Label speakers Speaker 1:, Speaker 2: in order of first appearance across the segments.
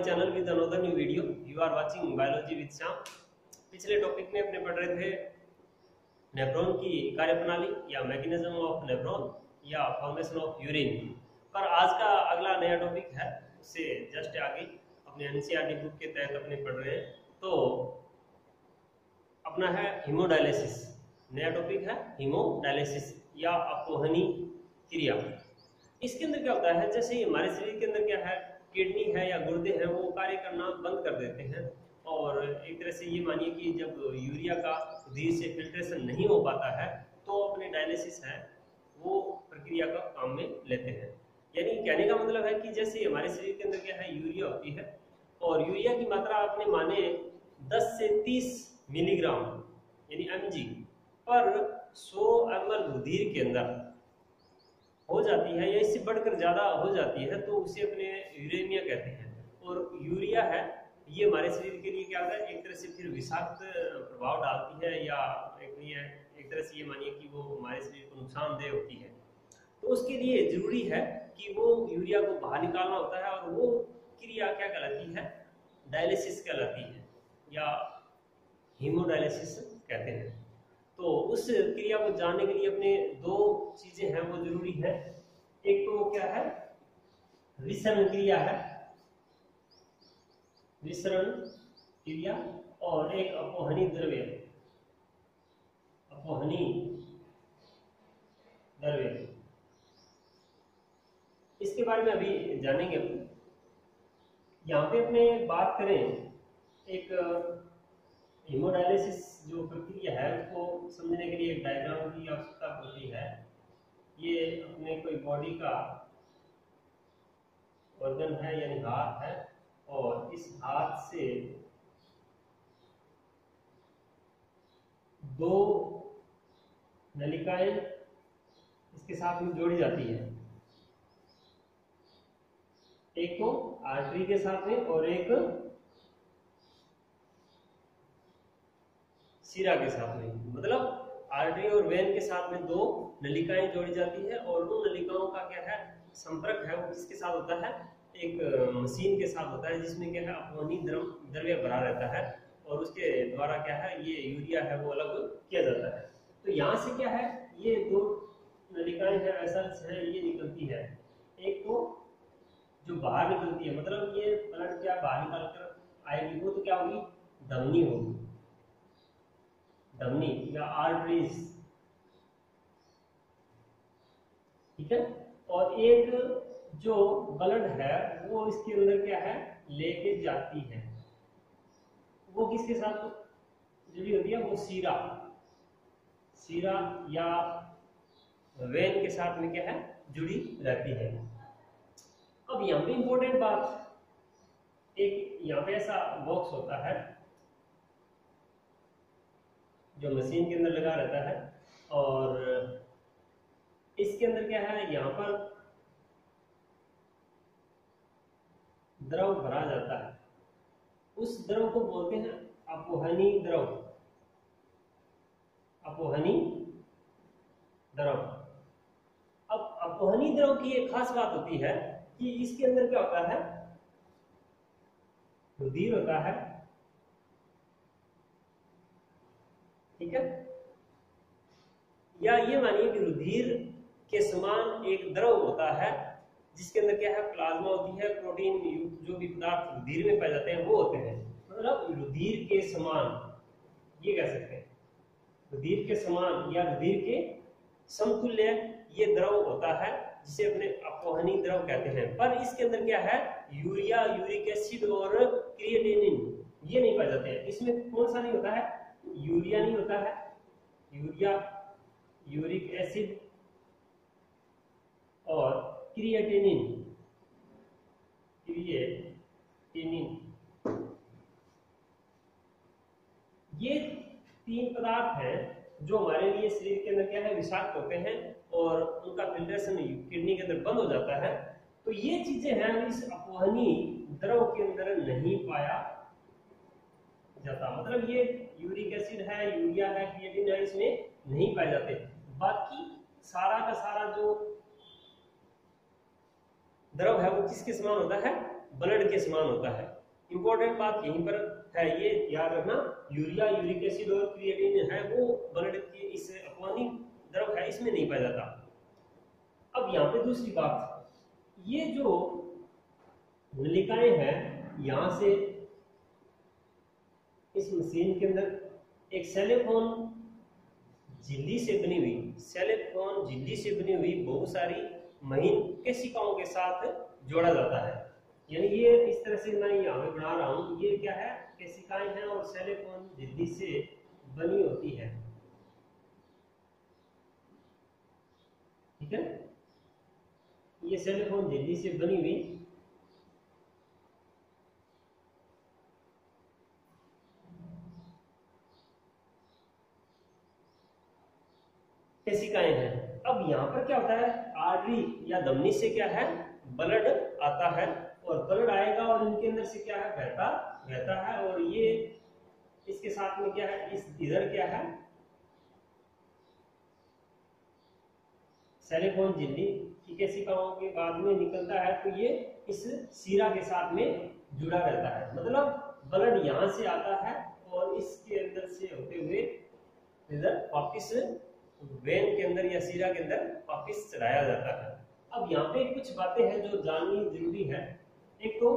Speaker 1: My channel with another new video. You are watching biology with Shyam. पिछले topic में अपने पढ़ रहे थे नेफ्रॉन की कार्यप्रणाली या मैकेनिज्म ऑफ नेफ्रॉन या फॉर्मेशन ऑफ यूरिन। पर आज का अगला नया टॉपिक है, उससे जस्ट आगे अपने एनसीईआरटी बुक के तहत अपने पढ़ रहे हैं, तो अपना है हीमोडायलिसिस। नया टॉपिक है हीमोडायलिसिस या अपोहनी क्रिया। इसके अंदर क्या होता है, जैसे हमारे शरीर के अंदर क्या है, किडनी है या गुर्दे हैं, वो कार्य करना बंद कर देते हैं। और एक तरह से ये मानिए कि जब यूरिया का धीरे से फिल्ट्रेशन नहीं हो पाता है तो अपने डायलिसिस है वो प्रक्रिया का काम में लेते हैं। यानी कहने का मतलब है कि जैसे हमारे शरीर के अंदर क्या है, यूरिया होती है और यूरिया की मात्रा आपने माने 10 से 30 मिलीग्राम यानी mg पर 100 ml रुधिर के अंदर हो जाती है या इससे बढ़कर ज्यादा हो जाती है तो उसे अपने यूरेनिया कहते हैं। और यूरिया है ये हमारे शरीर के लिए क्या होता है, एक तरह से फिर विषाक्त प्रभाव डालती है या एक तरह से ये मानिए कि वो हमारे शरीर को नुकसानदेह होती है। तो उसके लिए जरूरी है कि वो यूरिया को बाहर निकालना होता है और वो क्रिया क्या कहलाती है, डायलिसिस कहलाती है या हीमोडायलिसिस कहते हैं। तो उस क्रिया को जानने के लिए अपने दो चीजें हैं वो जरूरी है। एक तो क्या है, विसरण क्रिया है, विसरण क्रिया, और एक अपोहनी द्रव्य, अपोहनी द्रव्य। इसके बारे में अभी जानेंगे। यहाँ पे अपने बात करें, एक हीमोडायलिसिस जो प्रक्रिया है उसको समझने के लिए एक डायग्राम की आवश्यकता होती है। ये अपने कोई बॉडी का ऑर्गन है यानी हाथ है, और इस हाथ से दो नलिकाएं इसके साथ में जोड़ी जाती है, एक तो आर्टरी के साथ में और एक शिरा के साथ में। मतलब आर्टरी और वेन के साथ में दो नलिकाएं जोड़ी जाती है और उन नलिकाओं का क्या है, संपर्क है वो किसके साथ होता है, एक मशीन के साथ होता है जिसमें क्या है अपोहनी द्रव्य भरा रहता है और उसके द्वारा क्या है ये यूरिया है वो अलग किया जाता है। तो यहाँ से क्या है, ये दो नलिकाएं है ऐसा है ये निकलती है। एक तो जो बाहर निकलती है, मतलब ये ब्लड क्या बाहर निकल कर आएगी वो तो क्या होगी, धमनी होगी, धमनी या आर्टरीज, ठीक है। और एक जो ब्लड है वो इसके अंदर क्या है लेके जाती है, वो किसके साथ जुड़ी होती है, वो सीरा, सीरा या वेन के साथ में क्या है जुड़ी रहती है। अब यहाँ पे इंपॉर्टेंट बात, एक यहाँ पे ऐसा बॉक्स होता है जो मशीन के अंदर लगा रहता है और इसके अंदर क्या है, यहाँ पर द्रव भरा जाता है। उस द्रव को बोलते हैं अपोहनी द्रव, अपोहनी द्रव। अब अपोहनी द्रव की एक खास बात होती है कि इसके अंदर क्या होता है, रुधिर होता है, ठीक है, या ये मानिए कि रुधिर के समान एक द्रव होता है जिसके अंदर क्या है, प्लाज्मा होती है, प्रोटीन युक्त जो भी पदार्थ रुधिर में पाए जाते हैं वो होते हैं। मतलब रुधिर के समान ये कह सकते हैं, रुधिर के समान या रुधिर के समतुल्य ये द्रव होता है जिसे अपने अपोहनी द्रव कहते हैं। पर इसके अंदर क्या है, यूरिया, यूरिक एसिड और क्रिएटिनिन ये नहीं पाए जाते हैं। इसमें कौन सा नहीं होता है, यूरिया नहीं होता है, यूरिया, यूरिक एसिड और क्रिएटिनिन, क्रिएटिनिन, ये तीन पदार्थ हैं जो हमारे लिए शरीर के अंदर क्या है विषाक्त होते हैं और उनका फिल्ट्रेशन किडनी के अंदर बंद हो जाता है। तो ये चीजें हैं इस अपोहनी द्रव के अंदर नहीं पाया जाता। मतलब ये यूरिक एसिड है, यूरिया है, क्रिएटिन है, इसमें नहीं पाए जाते। बाकी सारा का सारा जो द्रव है वो किसके समान होता है, ब्लड के समान होता है। इंपॉर्टेंट बात यहीं पर है, ये याद रखना, यूरिया, यूरिक एसिड और क्रिएटिनिन है वो ब्लड के इस अपवाही द्रव है इसमें नहीं पाया जाता। अब यहाँ पे दूसरी बात, ये जो नलिकाएं हैं यहाँ से इस मशीन के अंदर एक सेलेफोन झिल्ली से बनी हुई, सेलेफोन झिल्ली से बनी हुई बहुत सारी महीन केशिकाओं के साथ जोड़ा जाता है। यानी ये इस तरह से मैं यहाँ पे बना रहा हूँ, ये क्या है, केशिकाएं हैं और सेलेफोन झिल्ली से बनी होती है। ठीक है, ये सेलेफोन झिल्ली से बनी हुई केशिकाएं हैं। अब यहाँ पर क्या होता है, आर्टरी या धमनी से क्या है, ब्लड आता है और ब्लड आएगा और इनके अंदर से क्या है, बहता है और ये इसके साथ में क्या है, इस इधर क्या है, सेलेफोन झिल्ली की केशिकाओं के बाद में निकलता है तो ये इस सीरा के साथ में जुड़ा रहता है। मतलब ब्लड यहाँ से आता है और इसके अंदर से होते हुए इधर वापिस वेन के अंदर या सीरा के अंदर वापिस चढ़ाया जाता है। अब यहाँ पे कुछ बातें हैं जो जाननी जरूरी है। एक तो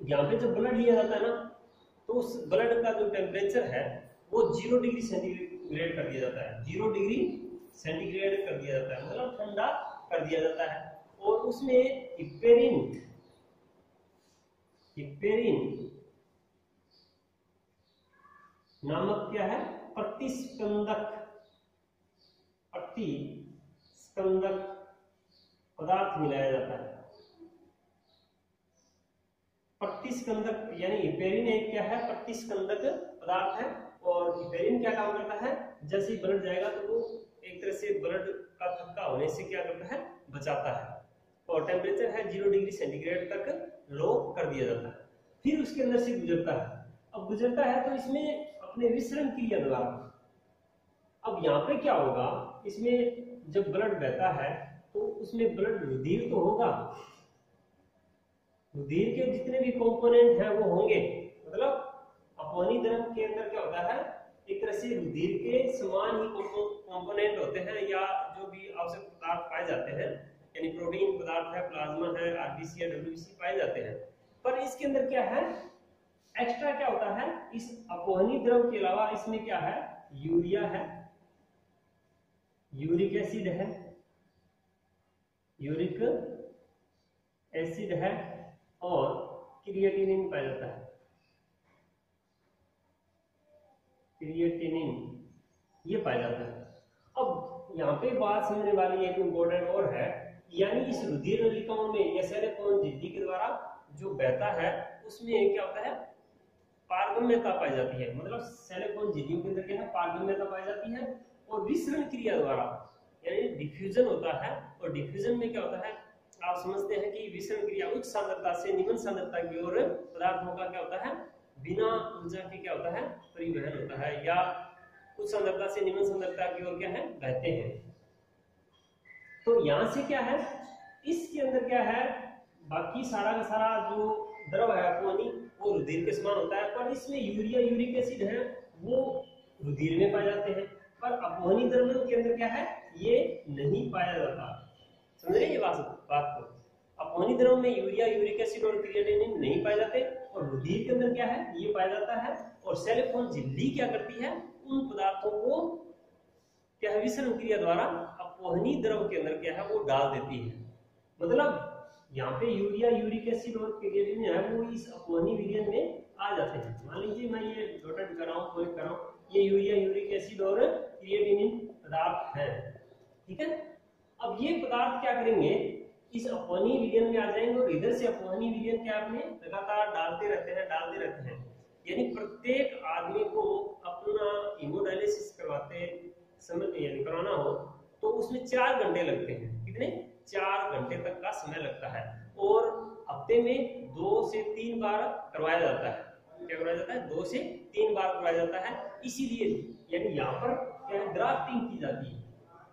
Speaker 1: यहाँ पे जब ब्लड लिया जाता है ना, तो उस ब्लड का जो टेम्परेचर है वो 0 डिग्री सेंटीग्रेड कर दिया जाता है, 0 डिग्री सेंटीग्रेड कर दिया जाता है, मतलब ठंडा कर दिया जाता है। और उसमें हिपेरिन नामक क्या है, प्रतिस्पंदक पदार्थ मिलाया जाता है। प्रतिस्पंदक यानी हिपेरिन एक क्या है, प्रतिस्पंदक पदार्थ है। और हिपेरिन क्या काम करता है, जैसे ही ब्लड जाएगा तो वो एक तरह से ब्लड का थक्का होने से क्या करता है, बचाता है। और टेम्परेचर है 0 डिग्री सेंटीग्रेड तक लो कर दिया जाता है। फिर उसके अंदर से गुजरता है। अब गुजरता है तो इसमें अपने विसरण क्रिया द्वारा, अब यहाँ पे क्या होगा, इसमें जब ब्लड बहता है तो उसमें ब्लड रुधिर तो होगा, रुधिर के जितने भी कंपोनेंट हैं वो होंगे। मतलब अपवाही द्रव के अंदर क्या होता है, एक तरह से रुधिर के समान ही कंपोनेंट होते हैं या जो भी आवश्यक पदार्थ पाए जाते हैं, यानी प्रोटीन पदार्थ है, प्लाज्मा है, आरबीसी या डब्ल्यूबीसी पाए जाते हैं। पर इसके अंदर क्या है, एक्स्ट्रा क्या होता है, इस अपवहनी द्रव के अलावा इसमें क्या है, यूरिया है, यूरिक एसिड है, और क्रिएटिनिन पाया जाता है, क्रिएटिनिन ये पाया जाता है। अब यहाँ पे बात समझने वाली एक इम्पोर्टेंट और है, यानी इस रुधिर नलिकाओं में या सेलेफोन झिल्ली के द्वारा जो बहता है उसमें क्या होता है, पारगम्यता पाई जाती है। मतलब सेलेफोन झिल्लियों के अंदर क्या है, पारगम्यता पाई जाती है। और विसरण क्रिया द्वारा यानी डिफ्यूजन होता है। और डिफ्यूजन में क्या होता है, आप समझते हैं कि विसरण क्रिया उच्च सांद्रता से निम्न सांद्रता की ओर पदार्थों का क्या होता है, बिना ऊर्जा के क्या होता है, परिवहन होता है, या उच्च सांद्रता से निम्न सांद्रता की ओर क्या है, बहते हैं। तो यहां से क्या है, इसके अंदर क्या है, बाकी सारा का सारा जो द्रव है अपवाही वो रुधिर के समान होता है, पर इसमें यूरिया, यूरिक एसिड है वो रुधिर में पाए जाते हैं। पर अपवाही द्रव्यों के अंदर क्या है, ये नहीं पाया जाता। समझ रहे ये बात को, अपवाही द्रव में यूरिया, यूरिक एसिड और क्रिएटिनिन नहीं पाए जाते, और रुधिर के अंदर क्या है, ये पाया जाता है। और सेलेफोन झिल्ली क्या करती है, उन पदार्थों को क्या है, विसरण क्रिया द्वारा अपवहनी द्रव के अंदर क्या है, वो डाल देती है। मतलब यहाँ पे यूरिया, यूरिक एसिड और क्रिएटिनिन है वो इस अपवहनी विलयन में आ जाते हैं। मान लीजिए मैं ये डॉटेड कर रहा हूँ, पॉइंट कर रहा हूँ, ये यूरिया, यूरिक एसिड और क्रिएटिनिन पदार्थ है, ठीक है। अब ये पदार्थ क्या करेंगे, इस अपवहनी विलयन में आ जाएंगे और इधर से अपवहनी विलयन क्या अपने लगातार डालते रहते हैं। यानी प्रत्येक आदमी को अपना हीमोडायलिसिस करवाते समय यानी कराना हो तो उसमें 4 घंटे लगते हैं। कितने, 4 घंटे तक का समय लगता है। और हफ्ते में 2 से 3 बार करवाया जाता है। क्या करवाया जाता है, 2 से 3 बार करवाया जाता है। इसीलिए यानी यहाँ पर क्या है, ग्राफ्टिंग की जाती है।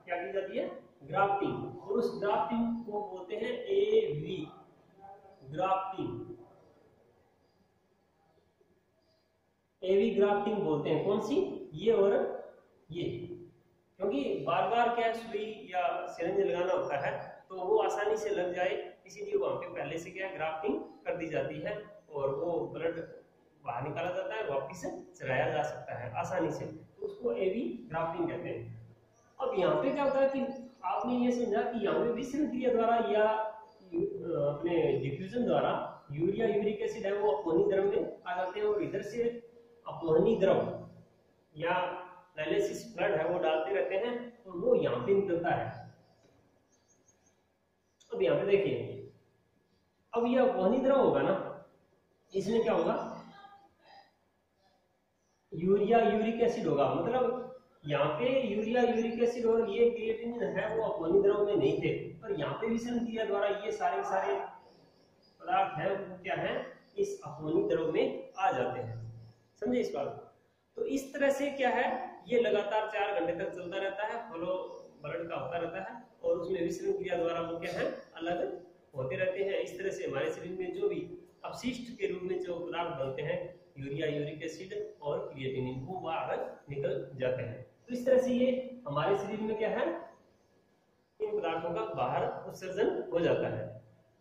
Speaker 1: क्या की जाती है, ग्राफ्टिंग। और उस ग्राफ्टिंग को बोलते हैं AV, ग्राफ्टिंग, एवी ग्राफ्टिंग बोलते हैं। कौन सी? ये और ये, क्योंकि बार बार क्या सुई या सिरिंज लगाना होता है तो वो आसानी से लग जाए, इसीलिए वहां पे पहले से क्या ग्राफ्टिंग कर दी जाती है और वो ब्लड बाहर निकाला जाता है, वापिस चलाया जा सकता है आसानी से, तो उसको एवी ग्राफ्टिंग कहते हैं। अब यहाँ पे क्या होता है कि आपने ये समझा कि यहाँ पे विसरण क्रिया द्वारा या अपने डिफ्यूजन द्वारा यूरिया यूरिक एसिड है वो अपनी द्रव में आ जाते हैं और इधर से अपनी द्रव या डायलिसिस ब्लड है वो डालते रहते हैं और वो यहाँ पे निकलता है। अब यहाँ पे देखिए, अब ये अपनी द्रव होगा ना, इसमें क्या होगा, यूरिया यूरिक एसिड होगा, मतलब यहाँ पे यूरिया यूरिक एसिड और ये क्रिएटिनिन है वो अपनी द्रव में नहीं थे, पर यहाँ पे विसरण क्रिया द्वारा ये सारे सारे पदार्थ है वो क्या है, इस अपनी द्रव में आ जाते हैं। समझे इस बात? तो इस तरह से क्या है, ये लगातार 4 घंटे तक चलता रहता है, फ्लो ब्लड का होता रहता है और उसमें विसरण क्रिया द्वारा वो क्या है, अलग होते रहते हैं। इस तरह से हमारे शरीर में जो भी अपशिष्ट के रूप में जो पदार्थ बनते हैं, यूरिया यूरिक एसिड और क्रिएटिनिन, वो बाहर निकल जाते हैं। तो इस तरह से ये हमारे शरीर में क्या है, इन पदार्थों का बाहर उत्सर्जन हो जाता है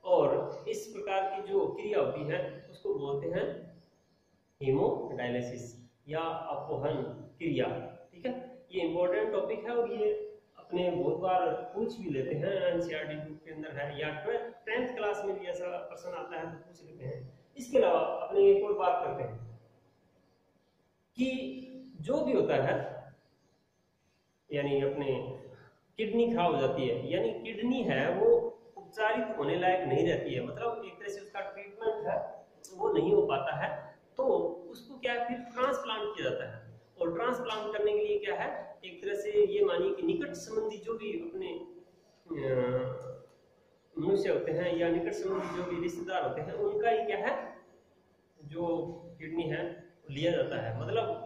Speaker 1: और इस प्रकार की जो क्रिया होती है उसको बोलते हैं हीमोडायलिसिस या अपोहन क्रिया। ठीक है, ये इंपॉर्टेंट टॉपिक है और ये अपने बहुत बार पूछ भी लेते हैं, एनसीईआरटी बुक के अंदर है या 10th क्लास में भी ऐसा प्रश्न आता है तो पूछ लेते हैं। इसके अलावा अपने एक और बात करते हैं कि जो भी होता है, यानी अपने किडनी खराब हो जाती है, यानी किडनी है वो उपचारित होने लायक नहीं रहती है, मतलब एक तरह से उसका ट्रीटमेंट है वो नहीं हो पाता है, तो उसको क्या है फिर ट्रांसप्लांट किया जाता है। और ट्रांसप्लांट करने के लिए क्या है, एक तरह से ये मानिए कि निकट संबंधी जो भी अपने मनुष्य होते हैं या निकट संबंधी जो भी रिश्तेदार होते हैं उनका ही क्या है, जो किडनी है लिया जाता है, मतलब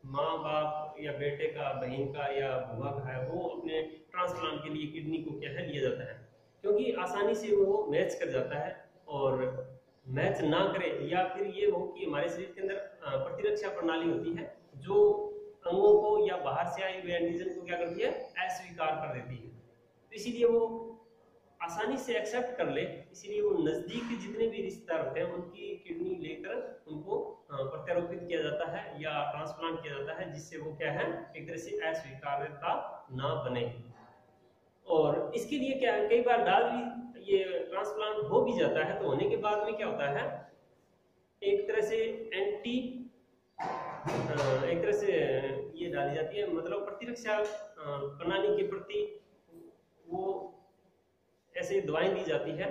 Speaker 1: माँ बाप या बेटे का, बहन का या बुआ का है, वो अपने ट्रांसप्लांट के लिए किडनी को क्या है लिया जाता है, क्योंकि आसानी से वो मैच कर जाता है। और मैच ना करे या फिर ये हो कि हमारे शरीर के अंदर प्रतिरक्षा प्रणाली होती है जो अंगों को या बाहर से आए हुए एंटीजन को क्या करती है, अस्वीकार कर देती है, तो इसीलिए वो आसानी से एक्सेप्ट कर ले, इसीलिए वो नजदीक के जितने भी रिश्तेदार होते हैं उनकी किडनी लेकर उनको प्रत्यारोपित किया जाता है या ट्रांसप्लांट किया जाता है, जिससे वो क्या है, एक तरह से अस्वीकार्यता ना बने। और इसके लिए क्या है, कई बार डाल भी ये ट्रांसप्लांट हो भी जाता है, तो होने के बाद में क्या होता है, एक तरह से एक तरह से ये डाली जाती है, मतलब प्रतिरक्षा प्रणाली के प्रति वो ऐसे दवाएं दी जाती है,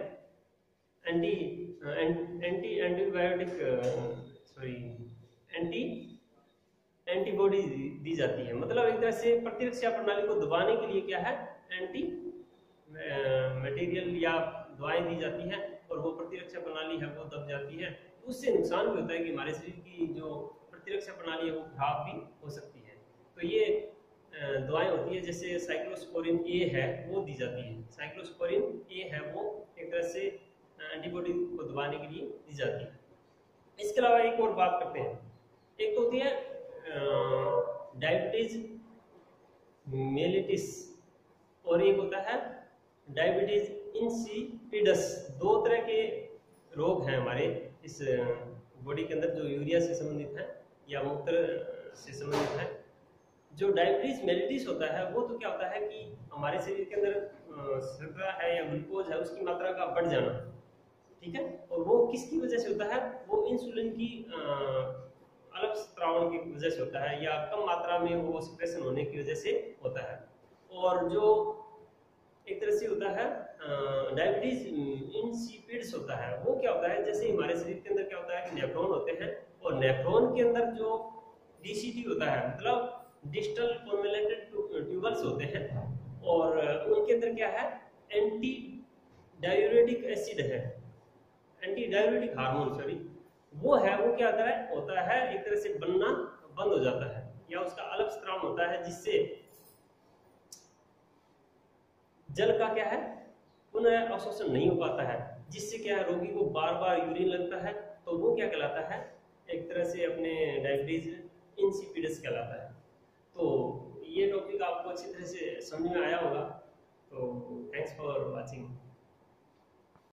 Speaker 1: एंटीबॉडी दी जाती है, मतलब एक तरह से प्रतिरक्षा प्रणाली को दबाने के लिए क्या है, एंटी मटेरियल या दवाएं दी जाती है और वो प्रतिरक्षा प्रणाली है वो दब जाती है। उससे नुकसान भी होता है कि हमारे शरीर की जो प्रतिरक्षा प्रणाली है वो खराब भी हो सकती है। तो ये दवाएं होती है, जैसे साइक्लोस्पोरिन ए है वो दी जाती है, साइक्लोस्पोरिन ए है वो एक तरह से एंटीबॉडी को दबाने के लिए दी जाती है। इसके अलावा एक और बात करते हैं, एक तो होती है डायबिटीज मेलिटिस और एक होता है डायबिटीज इंसिपिडस। 2 तरह के रोग हैं हमारे इस बॉडी के अंदर जो यूरिया से संबंधित है या मूत्र से संबंधित है। जो डायबिटीज मेलिटिस होता है वो तो क्या होता है कि हमारे शरीर के अंदर शर्करा है या ग्लूकोज है उसकी मात्रा का बढ़ जाना, ठीक है, और वो किसकी वजह से होता है, वो इंसुलिन की अलग स्त्रावण की वजह से होता है या कम मात्रा में वो सिक्रेशन होने की वजह से होता है। और जो एक तरह से होता है डायबिटीज इंसिपिड्स होता है, वो क्या होता है, जैसे हमारे शरीर के अंदर क्या होता है कि नेफ्रॉन होते हैं और नेफ्रॉन के अंदर जो डीसीटी होता है, मतलब डिस्टल कॉन्वोल्यूटेड ट्यूबल्स होते हैं और उनके अंदर क्या है, एंटी डायूरेटिक एसिड है, एंटी डायूरेटिक हार्मोन सॉरी, वो है, वो क्या होता है एक तरह से बनना बंद हो जाता है या उसका अलग स्त्राव होता है, जिससे जल का क्या है पुनः अवशोषण नहीं हो पाता है, जिससे क्या है, रोगी को बार बार यूरिन लगता है, तो वो क्या कहलाता है, एक तरह से अपने डायबिटीज इंसिपिडस कहलाता है। तो ये टॉपिक आपको अच्छी तरह से समझ में आया होगा। तो थैंक्स फॉर वॉचिंग।